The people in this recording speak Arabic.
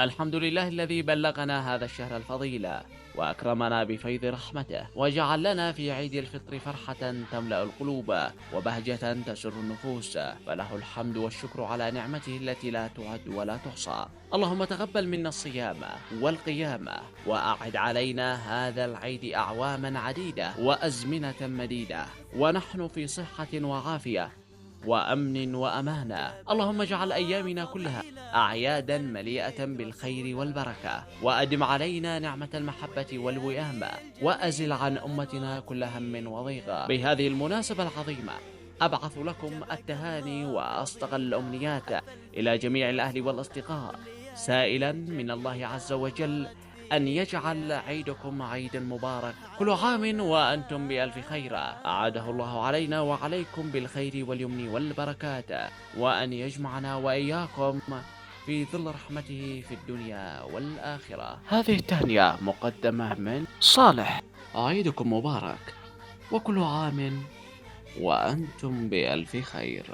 الحمد لله الذي بلغنا هذا الشهر الفضيل وأكرمنا بفيض رحمته وجعل لنا في عيد الفطر فرحة تملأ القلوب وبهجة تسر النفوس، فله الحمد والشكر على نعمته التي لا تعد ولا تحصى. اللهم تقبل منا الصيام والقيام وأعد علينا هذا العيد أعواما عديدة وأزمنة مديدة ونحن في صحة وعافية وأمن وأمانة. اللهم اجعل أيامنا كلها أعيادا مليئة بالخير والبركة، وأدم علينا نعمة المحبة والوئام، وأزل عن أمتنا كل هم وضيق. بهذه المناسبة العظيمة أبعث لكم التهاني وأصدق الأمنيات إلى جميع الأهل والأصدقاء، سائلا من الله عز وجل أن يجعل عيدكم عيدا مبارك، كل عام وأنتم بألف خير، أعاده الله علينا وعليكم بالخير واليمن والبركات، وأن يجمعنا وإياكم في ظل رحمته في الدنيا والآخرة. هذه التهنئة مقدمة من صالح. عيدكم مبارك، وكل عام وأنتم بألف خير.